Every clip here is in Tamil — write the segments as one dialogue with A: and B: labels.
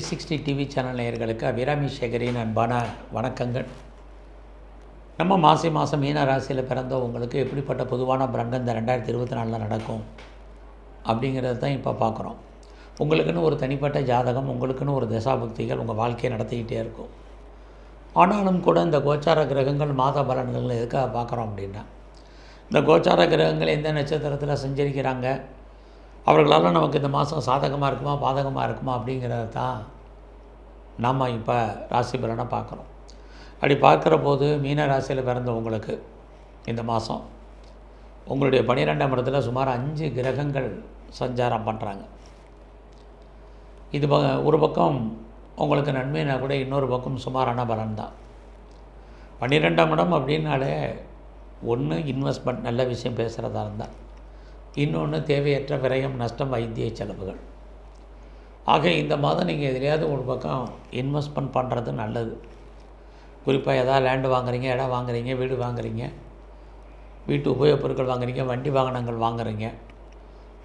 A: 360 டிவி சேனல் நேயர்களுக்கு அபிராமி சேகரின் அன்பான வணக்கங்கள். நம்ம மாசி மாதம் மீன ராசியில் பிறந்த உங்களுக்கு எப்படிப்பட்ட பொதுவான பலன்கள் இந்த 2024 நடக்கும் அப்படிங்கிறது தான் இப்போ பார்க்குறோம். உங்களுக்குன்னு ஒரு தனிப்பட்ட ஜாதகம், உங்களுக்குன்னு ஒரு தசாபக்திகள் உங்கள் வாழ்க்கையை நடத்திக்கிட்டே இருக்கும். ஆனாலும் கூட இந்த கோச்சார கிரகங்கள் மாத பலன்கள் எதுக்காக பார்க்குறோம் அப்படின்னா, இந்த கோச்சார கிரகங்கள் எந்த நட்சத்திரத்தில் சஞ்சரிக்கிறாங்க, அவர்களால் நமக்கு இந்த மாதம் சாதகமாக இருக்குமா பாதகமாக இருக்குமா அப்படிங்கிறத தான் நாம் இப்போ ராசி பலனை பார்க்குறோம். அப்படி பார்க்குற போது மீன ராசியில் பிறந்த உங்களுக்கு இந்த மாதம் உங்களுடைய 12ஆம் இடத்துல சுமார் 5 கிரகங்கள் சஞ்சாரம் பண்ணுறாங்க. இது ஒரு பக்கம் உங்களுக்கு நன்மைனா கூட இன்னொரு பக்கம் சுமாரான பலன் தான். 12ஆம் இடம் அப்படின்னாலே ஒன்று இன்வெஸ்ட்மெண்ட், நல்ல விஷயம் பேசுகிறதா இருந்தால், இன்னொன்று தேவையற்ற விரயம், நஷ்டம், வைத்திய செலவுகள். ஆக இந்த மாதம் நீங்கள் எதிலையாவது ஒரு பக்கம் இன்வெஸ்ட்மெண்ட் பண்ணுறது நல்லது. குறிப்பாக எதாவது லேண்டு வாங்குறீங்க, இடம் வாங்குறீங்க, வீடு வாங்குறீங்க, வீட்டு உபயோகப் பொருட்கள் வாங்குறீங்க, வண்டி வாகனங்கள் வாங்குறீங்க.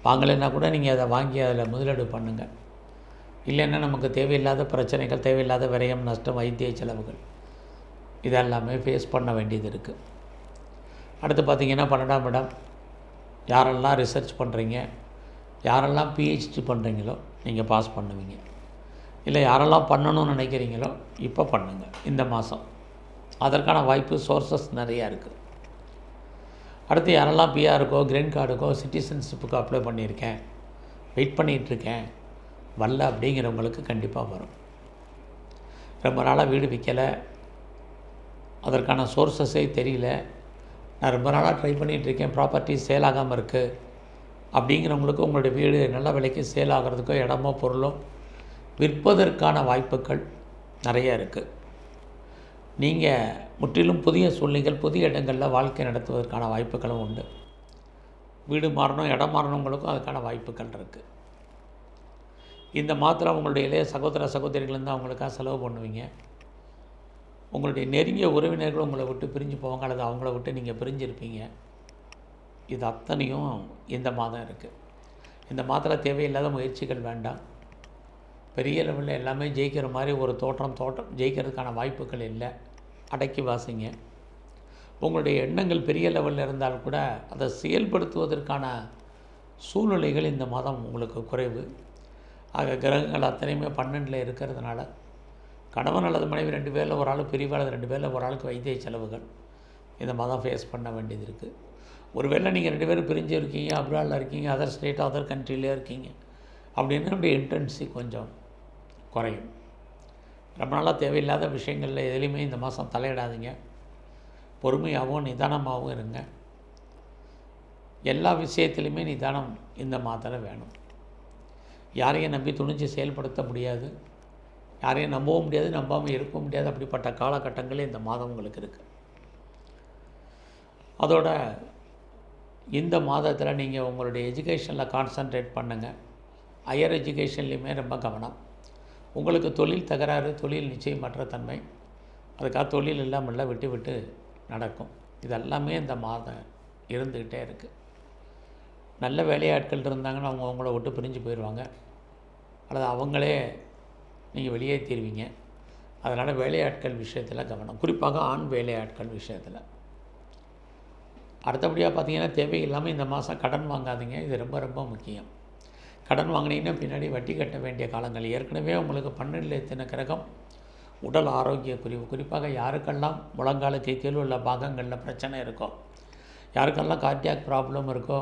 A: வாங்கலைன்னா கூட நீங்கள் அதை வாங்கி அதில் முதலீடு பண்ணுங்கள். இல்லைன்னா நமக்கு தேவையில்லாத பிரச்சனைகள், தேவையில்லாத விரயம், நஷ்டம், வைத்திய செலவுகள் இதெல்லாமே ஃபேஸ் பண்ண வேண்டியது இருக்குது. அடுத்து பார்த்திங்கன்னா 12ஆம் இடம், யாரெல்லாம் ரிசர்ச் பண்ணுறீங்க, யாரெல்லாம் பிஹெச்டி பண்ணுறீங்களோ நீங்கள் பாஸ் பண்ணுவீங்க. இல்லை யாரெல்லாம் பண்ணணும்னு நினைக்கிறீங்களோ இப்போ பண்ணுங்கள். இந்த மாதம் அதற்கான வாய்ப்பு, சோர்ஸஸ் நிறையா இருக்குது. அடுத்து யாரெல்லாம் பிஆருக்கோ, கிரீன் கார்டுக்கோ, சிட்டிசன்ஷிப்புக்கோ அப்ளை பண்ணியிருக்கேன், வெயிட் பண்ணிகிட்ருக்கேன், வரல அப்படிங்கிறவங்களுக்கு கண்டிப்பாக வரும். ரொம்ப நாளாக வீடு விற்கலை, அதற்கான சோர்ஸஸே தெரியல, நான் ரொம்ப நாளாக ட்ரை பண்ணிகிட்ருக்கேன், ப்ராப்பர்ட்டி சேல் ஆகாமல் இருக்குது அப்படிங்கிறவங்களுக்கு உங்களுடைய வீடு நல்ல விலைக்கு சேல் ஆகிறதுக்கோ, இடமோ பொருளோ விற்பதற்கான வாய்ப்புகள் நிறைய இருக்குது. நீங்கள் முற்றிலும் புதிய சூழ்நிலைகள், புதிய இடங்களில் வாழ்க்கை நடத்துவதற்கான வாய்ப்புகளும் உண்டு. வீடு மாறணும், இடம் மாறணுங்களுக்கும் அதுக்கான வாய்ப்புகள் இருக்குது. இந்த மாத்திரம் உங்களுடைய இளைய சகோதர சகோதரிகள்லேருந்து அவங்களுக்காக செலவு பண்ணுவீங்க. உங்களுடைய நெருங்கிய உறவினர்கள் உங்களை விட்டு பிரிஞ்சு போவாங்க, அல்லது அவங்கள விட்டு நீங்கள் பிரிஞ்சிருப்பீங்க. இது அத்தனையும் இந்த மாதம் இருக்குது. இந்த மாதத்தில் தேவையில்லாத முயற்சிகள் வேண்டாம். பெரிய லெவலில் எல்லாமே ஜெயிக்கிற மாதிரி ஒரு தோற்றம் ஜெயிக்கிறதுக்கான வாய்ப்புகள் இல்லை. அடக்கி வாசிங்க. உங்களுடைய எண்ணங்கள் பெரிய லெவலில் இருந்தால் கூட அதை செயல்படுத்துவதற்கான சூழ்நிலைகள் இந்த மாதம் உங்களுக்கு குறைவு. ஆக கிரகங்கள் அத்தனையுமே 12 இருக்கிறதுனால கணவன் அல்லது மனைவி 2 பேரில் ஒரு ஆள் பிரிவு, அல்லது 2 பேரில் ஒரு ஆளுக்கு வைத்திய செலவுகள் இந்த மாதம் ஃபேஸ் பண்ண வேண்டியது இருக்குது. ஒருவேளை நீங்கள் 2 பேரும் பிரிஞ்சு இருக்கீங்க, அப்ராடில் இருக்கீங்க, அதர் ஸ்டேட், அதர் கண்ட்ரிலே இருக்கீங்க அப்படின்னா நம்முடைய இன்டென்சி கொஞ்சம் குறையும். ரொம்ப நாளாக தேவையில்லாத விஷயங்களில் எதுலேயுமே இந்த மாதம் தலையிடாதீங்க. பொறுமையாகவும் நிதானமாகவும் இருங்க. எல்லா விஷயத்துலையுமே நிதானம் இந்த மாதத்தில் வேணும். யாரையும் நம்பி துணிஞ்சு செயல்படுத்த முடியாது, யாரையும் நம்பவும் முடியாது, நம்பாமல் இருக்க முடியாது. அப்படிப்பட்ட காலகட்டங்கள் இந்த மாதம் உங்களுக்கு இருக்குது. அதோட இந்த மாதத்தில் நீங்கள் உங்களுடைய எஜுகேஷனில் கான்சன்ட்ரேட் பண்ணுங்கள். ஹையர் எஜுகேஷன்லேயுமே ரொம்ப கவனம். உங்களுக்கு தொழில் தகராறு, தொழில் நிச்சயமற்ற தன்மை, அதுக்காக தொழில் இல்லாமல் விட்டு விட்டு நடக்கும். இதெல்லாமே இந்த மாதம் இருந்துக்கிட்டே இருக்குது. நல்ல வேலையாட்கள் இருந்தாங்கன்னா அவங்க அவங்கள விட்டு பிரிஞ்சு போயிடுவாங்க, அல்லது அவங்களே நீங்கள் வெளியேற்றிடுவீங்க. அதனால் வேலையாட்கள் விஷயத்தில் கவனம், குறிப்பாக ஆண் வேலையாட்கள் விஷயத்தில். அடுத்தபடியாக பார்த்திங்கன்னா தேவையில்லாமல் இந்த மாதம் கடன் வாங்காதீங்க. இது ரொம்ப ரொம்ப முக்கியம். கடன் வாங்கினீங்கன்னா பின்னாடி வட்டி கட்ட வேண்டிய காலங்கள். ஏற்கனவே உங்களுக்கு 12 எத்தனை கிரகம் உடல் ஆரோக்கிய குறிவு. குறிப்பாக யாருக்கெல்லாம் முழங்காலுக்கு கீழ் உள்ள பாகங்களில் பிரச்சனை இருக்கோ, யாருக்கெல்லாம் கார்டியாக் ப்ராப்ளம் இருக்கோ,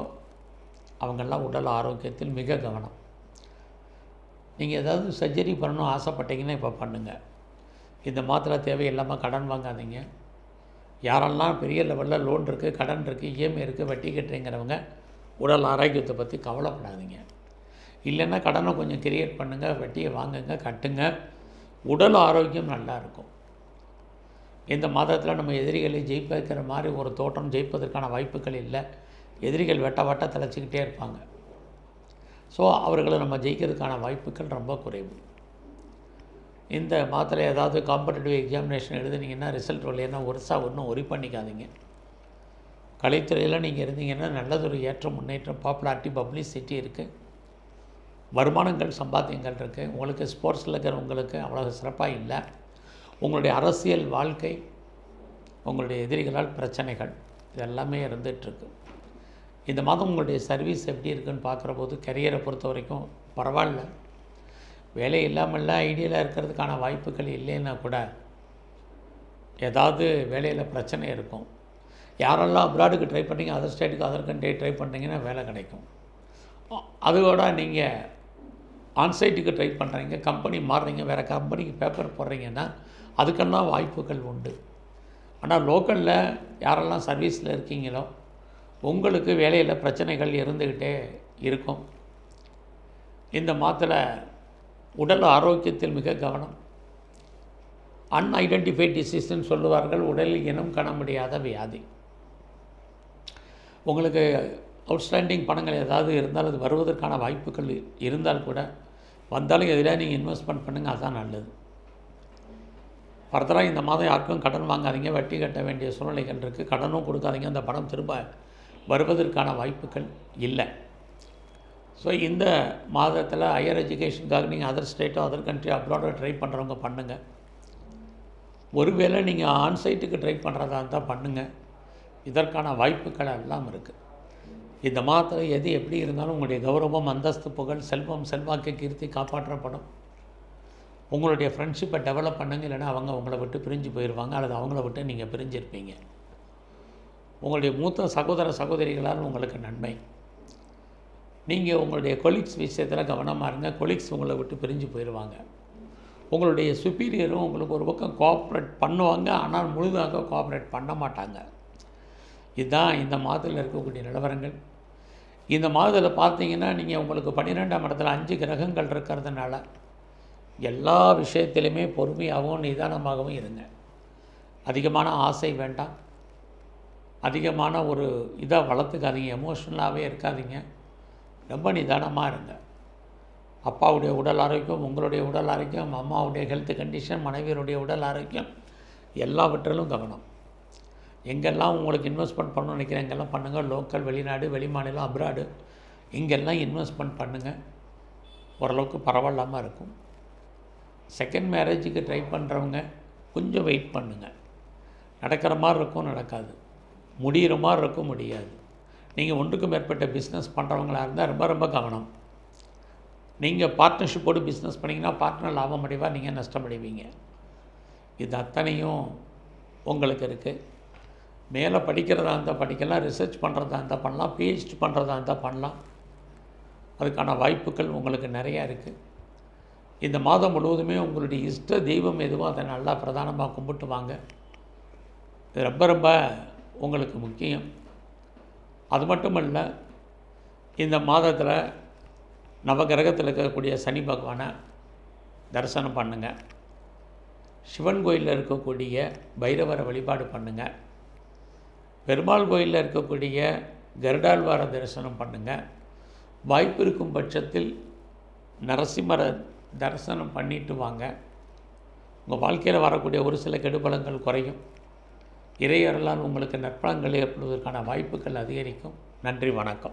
A: அவங்கெல்லாம் உடல் ஆரோக்கியத்தில் மிக கவனம். நீங்கள் ஏதாவது சர்ஜரி பண்ணணும் ஆசைப்பட்டீங்கன்னா இப்போ பண்ணுங்கள். இந்த மாதத்தில் தேவையில்லாமல் கடன் வாங்காதீங்க. யாரெல்லாம் பெரிய லெவலில் லோன் இருக்குது, கடன் இருக்குது, இஎம்ஐ இருக்குது, வட்டி கட்டுறீங்கிறவங்க உடல் ஆரோக்கியத்தை பற்றி கவலைப்படாதீங்க. இல்லைன்னா கடனை கொஞ்சம் கிரியேட் பண்ணுங்கள், வட்டியை வாங்குங்க, கட்டுங்க. உடல் ஆரோக்கியம் நல்லா இருக்கும். இந்த மாதத்தில் நம்ம எதிரிகளை ஜெயிப்ப வைக்கிற மாதிரி ஒரு தோற்றம், ஜெயிப்பதற்கான வாய்ப்புகள் இல்லை. எதிரிகள் வெட்ட தலைச்சிக்கிட்டே இருப்பாங்க. ஸோ அவர்களை நம்ம ஜெயிக்கிறதுக்கான வாய்ப்புகள் ரொம்ப குறைவு. இந்த மாதத்தில் ஏதாவது காம்படிட்டிவ் எக்ஸாமினேஷன் எழுதுனீங்கன்னா ரிசல்ட் வரலைன்னா ஒன்றும் ஒரி பண்ணிக்காதீங்க. கலைத்துறையில் நீங்கள் இருந்தீங்கன்னா நல்லதொரு ஏற்றம், முன்னேற்றம், பாப்புலாரிட்டி, பப்ளிசிட்டி இருக்குது. வருமானங்கள் சம்பாத்தியங்கள் இருக்குது. உங்களுக்கு ஸ்போர்ட்ஸில் இருக்கிறவங்களுக்கு அவ்வளோ சிறப்பாக இல்லை. உங்களுடைய அரசியல் வாழ்க்கை, உங்களுடைய எதிரிகளால் பிரச்சனைகள் இதெல்லாமே இருந்துகிட்ருக்கு. இந்த மாதம் உங்களுடைய சர்வீஸ் எப்படி இருக்குதுன்னு பார்க்குற போது கரியரை பொறுத்த வரைக்கும் பரவாயில்ல. வேலை இல்லாமல் ஐடியலாக இருக்கிறதுக்கான வாய்ப்புகள் இல்லைன்னா கூட ஏதாவது வேலையில் பிரச்சனை இருக்கும். யாரெல்லாம் அப்ராடுக்கு ட்ரை பண்ணுறீங்க, அதர் ஸ்டேட்டுக்கு அதர் கண்ட்ரி ட்ரை பண்ணுறீங்கன்னா வேலை கிடைக்கும். அதோட நீங்கள் ஆன்சைட்டுக்கு ட்ரை பண்ணுறீங்க, கம்பெனி மாறுறீங்க, வேறு கம்பெனிக்கு பேப்பர் போடுறீங்கன்னா அதுக்கெல்லாம் வாய்ப்புகள் உண்டு. ஆனால் லோக்கலில் யாரெல்லாம் சர்வீஸில் இருக்கீங்களோ உங்களுக்கு வேலையில் பிரச்சனைகள் இருந்துக்கிட்டே இருக்கும். இந்த மாதத்தில் உடல் ஆரோக்கியத்தில் மிக கவனம். அன்ஐடென்டிஃபைட் டிசீஸ்ன்னு சொல்லுவார்கள், உடலில் இனம் காண முடியாத வியாதி. உங்களுக்கு அவுட்ஸ்டாண்டிங் பணங்கள் ஏதாவது இருந்தால் அது வருவதற்கான வாய்ப்புகள் இருந்தால் கூட வந்தாலும் எதிராக நீங்கள் இன்வெஸ்ட்மெண்ட் பண்ணுங்கள், அதுதான் நல்லது. ஃபர்தராக இந்த மாதம் யாருக்கும் கடன் வாங்காதீங்க, வட்டி கட்ட வேண்டிய சூழ்நிலைகள் இருக்குது. கடனும் கொடுக்காதீங்க, அந்த பணம் திரும்ப வருவதற்கான வாய்ப்புகள் இல்லை. ஸோ இந்த மாதத்தில் ஹையர் எஜுகேஷனுக்காக நீங்கள் அதர் ஸ்டேட்டோ அதர் கண்ட்ரி அப்ராடோ ட்ரை பண்ணுறவங்க பண்ணுங்கள். ஒருவேளை நீங்கள் ஆன்சைட்டுக்கு ட்ரை பண்ணுறதா இருந்தால் பண்ணுங்கள். இதற்கான வாய்ப்புகள் எல்லாம் இருக்குது. இந்த மாதத்தில் எது எப்படி இருந்தாலும் உங்களுடைய கௌரவம், அந்தஸ்து, புகழ், செல்வம், செல்வாக்கு, கீர்த்தி காப்பாற்றப்படும். உங்களுடைய ஃப்ரெண்ட்ஷிப்பை டெவலப் பண்ணுங்க. இல்லைனா அவங்க உங்களை விட்டு பிரிஞ்சு போயிடுவாங்க, அல்லது அவங்கள விட்டு நீங்கள் பிரிஞ்சிருப்பீங்க. உங்களுடைய மூத்த சகோதர சகோதரிகளால் உங்களுக்கு நன்மை. நீங்கள் உங்களுடைய கொலீக்ஸ் விஷயத்தில் கவனமாக இருங்க. கொலீக்ஸ் உங்களை விட்டு பிரிஞ்சு போயிடுவாங்க. உங்களுடைய சுப்பீரியரும் உங்களுக்கு ஒரு பக்கம் கோஆப்ரேட் பண்ணுவாங்க, ஆனால் முழுதாக கோஆப்ரேட் பண்ண மாட்டாங்க. இதுதான் இந்த மாதத்தில் இருக்கக்கூடிய நிலவரங்கள். இந்த மாதத்தில் பார்த்தீங்கன்னா நீங்கள் உங்களுக்கு 12ஆம் இடத்துல 5 கிரகங்கள் இருக்கிறதுனால எல்லா விஷயத்திலுமே பொறுமையாகவும் நிதானமாகவும் இருங்க. அதிகமான ஆசை வேண்டாம். அதிகமான ஒரு இதாக வளர்த்துக்காதீங்க, எமோஷ்னலாகவே இருக்காதீங்க. ரொம்ப நிதானமாக இருங்க. அப்பாவுடைய உடல் ஆரோக்கியம், உங்களுடைய உடல் ஆரோக்கியம், அம்மாவுடைய ஹெல்த் கண்டிஷன், மனைவியருடைய உடல் ஆரோக்கியம் எல்லாவற்றிலும் கவனம். எங்கெல்லாம் உங்களுக்கு இன்வெஸ்ட்மெண்ட் பண்ணணும்னு நினைக்கிறேன் எங்கெல்லாம் பண்ணுங்கள். லோக்கல், வெளிநாடு, வெளிமாநிலம், அப்ராடு இங்கெல்லாம் இன்வெஸ்ட்மெண்ட் பண்ணுங்கள். ஓரளவுக்கு பரவாயில்லாமல் இருக்கும். செகண்ட் மேரேஜுக்கு ட்ரை பண்ணுறவங்க கொஞ்சம் வெயிட் பண்ணுங்கள். நடக்கிற மாதிரி இருக்கும், நடக்காது. முடிகிற மாதிரி இருக்கும், முடியாது. நீங்கள் ஒன்றுக்கு மேற்பட்ட பிஸ்னஸ் பண்ணுறவங்களாக இருந்தால் ரொம்ப ரொம்ப கவனம். நீங்கள் பார்ட்னர்ஷிப்போடு பிஸ்னஸ் பண்ணிங்கன்னா பார்ட்னர் லாபம் அடைவார், நீங்கள் நஷ்டமடைவீங்க. இது அத்தனையும் உங்களுக்கு இருக்குது. மேலே படிக்கிறதா இருந்தால் படிக்கலாம், ரிசர்ச் பண்ணுறதா இருந்தால் பண்ணலாம், பிஹெச்டி பண்ணுறதா இருந்தால் பண்ணலாம். அதுக்கான வாய்ப்புகள் உங்களுக்கு நிறையா இருக்குது. இந்த மாதம் முழுவதுமே உங்களுடைய இஷ்ட தெய்வம் எதுவோ அதை நல்லா பிரதானமாக கும்பிட்டு வாங்க. இது ரொம்ப ரொம்ப உங்களுக்கு முக்கியம். அது மட்டும் இல்லை, இந்த மாதத்தில் நவகிரகத்தில் இருக்கக்கூடிய சனி பகவானை தரிசனம் பண்ணுங்கள். சிவன் கோயிலில் இருக்கக்கூடிய பைரவரை வழிபாடு பண்ணுங்கள். பெருமாள் கோயிலில் இருக்கக்கூடிய கருடாழ்வாரை தரிசனம் பண்ணுங்கள். வாய்ப்பு இருக்கும் பட்சத்தில் நரசிம்மரை தரிசனம் பண்ணிட்டு வாங்க. உங்கள் வாழ்க்கையில் வரக்கூடிய ஒரு சில கெடுபலங்கள் குறையும். இறையருளால் உங்களுக்கு நற்பலன்கள் ஏற்படுவதற்கான வாய்ப்புகள் அதிகரிக்கும். நன்றி, வணக்கம்.